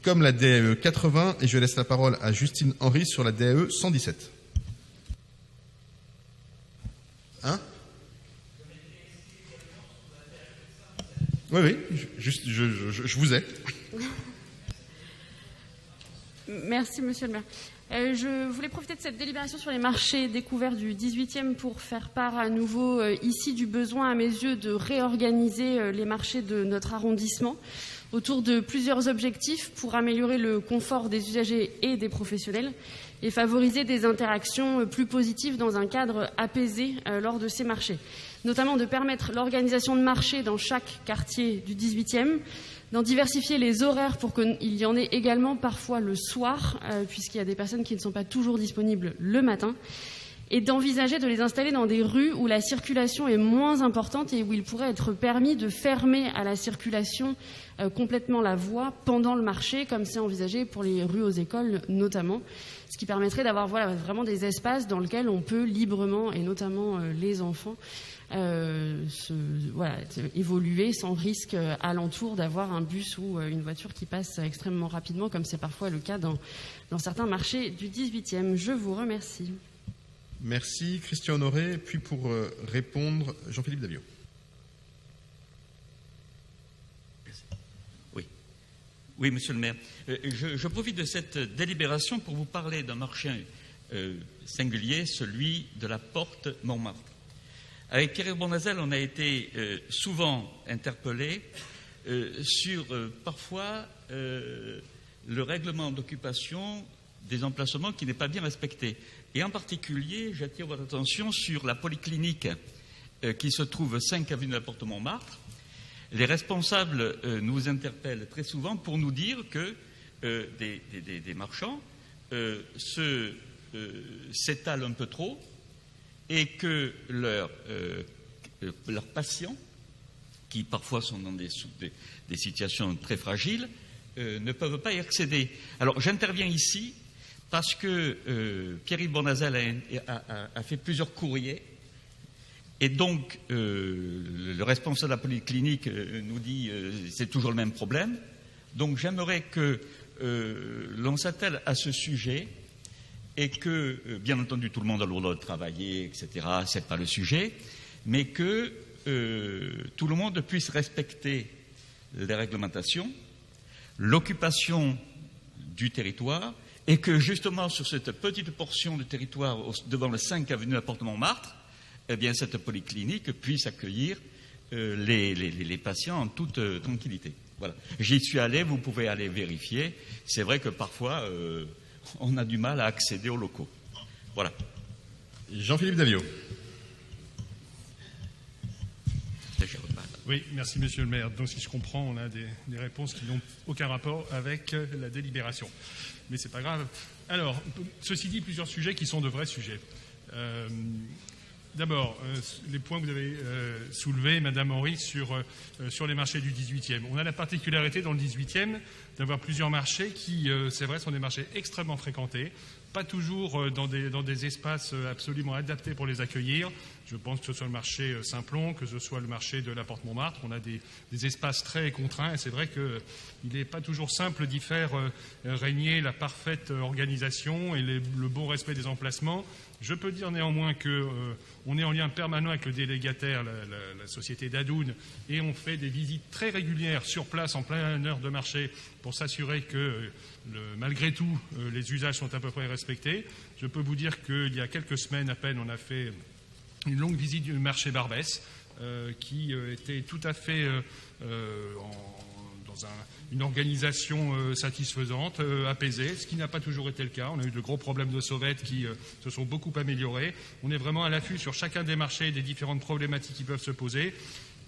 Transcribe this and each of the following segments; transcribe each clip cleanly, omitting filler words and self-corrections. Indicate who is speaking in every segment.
Speaker 1: comme la DAE 80, et je laisse la parole à Justine Henry sur la DAE 117. Hein? Oui, je vous ai.
Speaker 2: Merci, monsieur le maire. Je voulais profiter de cette délibération sur les marchés découverts du 18e pour faire part à nouveau ici du besoin, à mes yeux, de réorganiser les marchés de notre arrondissement autour de plusieurs objectifs pour améliorer le confort des usagers et des professionnels et favoriser des interactions plus positives dans un cadre apaisé lors de ces marchés. Notamment de permettre l'organisation de marchés dans chaque quartier du 18e, d'en diversifier les horaires pour qu'il y en ait également parfois le soir, puisqu'il y a des personnes qui ne sont pas toujours disponibles le matin, et d'envisager de les installer dans des rues où la circulation est moins importante et où il pourrait être permis de fermer à la circulation complètement la voie pendant le marché, comme c'est envisagé pour les rues aux écoles notamment, ce qui permettrait d'avoir vraiment des espaces dans lesquels on peut librement, et notamment les enfants, évoluer sans risque alentour d'avoir un bus ou une voiture qui passe extrêmement rapidement, comme c'est parfois le cas dans certains marchés du 18e. Je vous remercie.
Speaker 1: Merci, Christian Honoré. Puis pour répondre, Jean-Philippe Davio.
Speaker 3: Oui, monsieur le maire. Je profite de cette délibération pour vous parler d'un marché singulier, celui de la Porte Montmartre. Avec Pierre Bournazel, on a été souvent interpellés sur parfois le règlement d'occupation des emplacements qui n'est pas bien respecté. Et en particulier, j'attire votre attention sur la polyclinique qui se trouve 5 avenue de la Porte Montmartre. Les responsables nous interpellent très souvent pour nous dire que des marchands s'étalent un peu trop et que leurs patients, qui parfois sont dans des situations très fragiles, ne peuvent pas y accéder. Alors j'interviens ici parce que Pierre-Yves Bournazel a fait plusieurs courriers. Et donc, le responsable de la polyclinique nous dit c'est toujours le même problème. Donc, j'aimerais que l'on s'attelle à ce sujet et que, bien entendu, tout le monde a le droit de travailler, etc. C'est pas le sujet, mais que tout le monde puisse respecter les réglementations, l'occupation du territoire, et que justement sur cette petite portion de territoire devant le 5 avenue de la Porte Montmartre, eh bien, cette polyclinique puisse accueillir les patients en toute tranquillité. Voilà. J'y suis allé, vous pouvez aller vérifier. C'est vrai que parfois, on a du mal à accéder aux locaux. Voilà.
Speaker 1: Jean-Philippe Davio.
Speaker 4: Oui, merci monsieur le maire. Donc si je comprends, on a des réponses qui n'ont aucun rapport avec la délibération. Mais c'est pas grave. Alors, ceci dit, plusieurs sujets qui sont de vrais sujets. D'abord, les points que vous avez soulevés, Madame Henry, sur les marchés du 18e. On a la particularité dans le 18e d'avoir plusieurs marchés qui, c'est vrai, sont des marchés extrêmement fréquentés, pas toujours dans des espaces absolument adaptés pour les accueillir. Je pense que ce soit le marché Saint-Plon, que ce soit le marché de la Porte Montmartre. On a des espaces très contraints et c'est vrai qu'il n'est pas toujours simple d'y faire régner la parfaite organisation et le bon respect des emplacements. Je peux dire néanmoins qu'on est en lien permanent avec le délégataire, la société d'Adoun, et on fait des visites très régulières sur place en pleine heure de marché pour s'assurer que, malgré tout, les usages sont à peu près respectés. Je peux vous dire qu'il y a quelques semaines à peine, on a fait une longue visite du marché Barbès qui était tout à fait dans une organisation satisfaisante, apaisée, ce qui n'a pas toujours été le cas. On a eu de gros problèmes de sauvettes qui se sont beaucoup améliorés. On est vraiment à l'affût sur chacun des marchés des différentes problématiques qui peuvent se poser.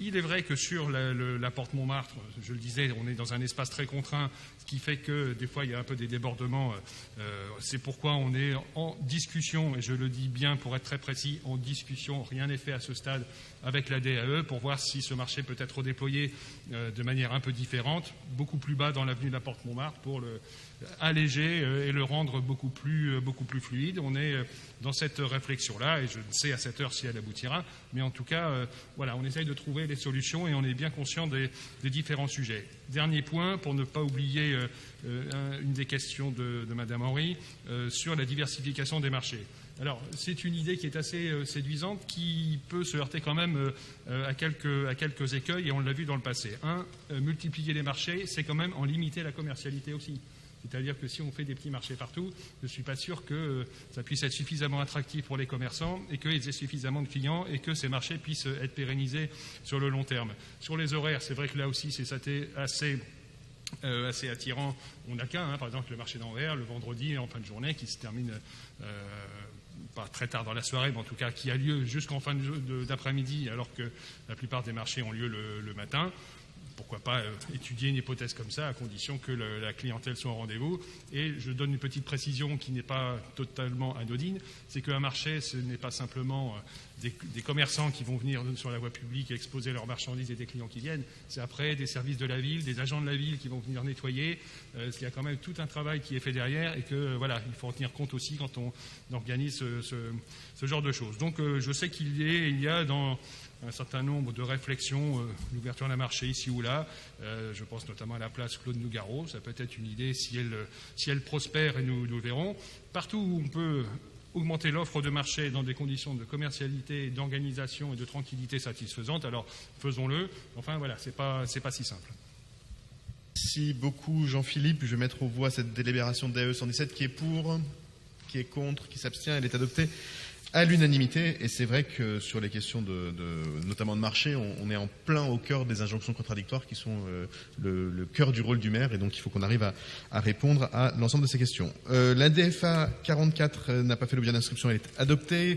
Speaker 4: Il est vrai que sur la Porte Montmartre, je le disais, on est dans un espace très contraint, ce qui fait que des fois il y a un peu des débordements. C'est pourquoi on est en discussion, et je le dis bien pour être très précis, en discussion, rien n'est fait à ce stade avec la DAE pour voir si ce marché peut être redéployé de manière un peu différente, beaucoup plus bas dans l'avenue de la Porte Montmartre pour le alléger et le rendre beaucoup plus fluide. On est dans cette réflexion-là et je ne sais à cette heure si elle aboutira, mais en tout cas, voilà, on essaye de trouver trouver des solutions et on est bien conscient des différents sujets. Dernier point, pour ne pas oublier une des questions de Madame Henry, sur la diversification des marchés. Alors, c'est une idée qui est assez séduisante, qui peut se heurter quand même à quelques écueils, et on l'a vu dans le passé. Multiplier les marchés, c'est quand même en limiter la commercialité aussi. C'est-à-dire que si on fait des petits marchés partout, je ne suis pas sûr que ça puisse être suffisamment attractif pour les commerçants et qu'ils aient suffisamment de clients et que ces marchés puissent être pérennisés sur le long terme. Sur les horaires, c'est vrai que là aussi, c'est assez attirant. On n'a qu'un, par exemple, le marché d'Anvers, le vendredi en fin de journée, qui se termine pas très tard dans la soirée, mais en tout cas qui a lieu jusqu'en fin d'après-midi, alors que la plupart des marchés ont lieu le matin. Pourquoi pas étudier une hypothèse comme ça, à condition que la clientèle soit au rendez-vous. Et je donne une petite précision qui n'est pas totalement anodine, c'est qu'un marché, ce n'est pas simplement des commerçants qui vont venir sur la voie publique et exposer leurs marchandises et des clients qui viennent. C'est après des services de la ville, des agents de la ville qui vont venir nettoyer. Il y a quand même tout un travail qui est fait derrière et que voilà, il faut en tenir compte aussi quand on organise ce genre de choses. Donc je sais qu'il y a dans un certain nombre de réflexions, l'ouverture d'un marché ici ou là. Je pense notamment à la place Claude Nougaro. Ça peut être une idée si elle prospère, et nous verrons. Partout où on peut augmenter l'offre de marché dans des conditions de commercialité, d'organisation et de tranquillité satisfaisantes, alors faisons-le. Enfin voilà, c'est pas si simple.
Speaker 1: Merci beaucoup Jean-Philippe. Je vais mettre aux voix cette délibération de DAE 117 qui est pour, qui est contre, qui s'abstient. Elle est adoptée à l'unanimité, et c'est vrai que sur les questions notamment de marché, on est en plein au cœur des injonctions contradictoires qui sont le cœur du rôle du maire, et donc il faut qu'on arrive à répondre à l'ensemble de ces questions. La DFA 44 n'a pas fait l'objet d'inscription, elle est adoptée.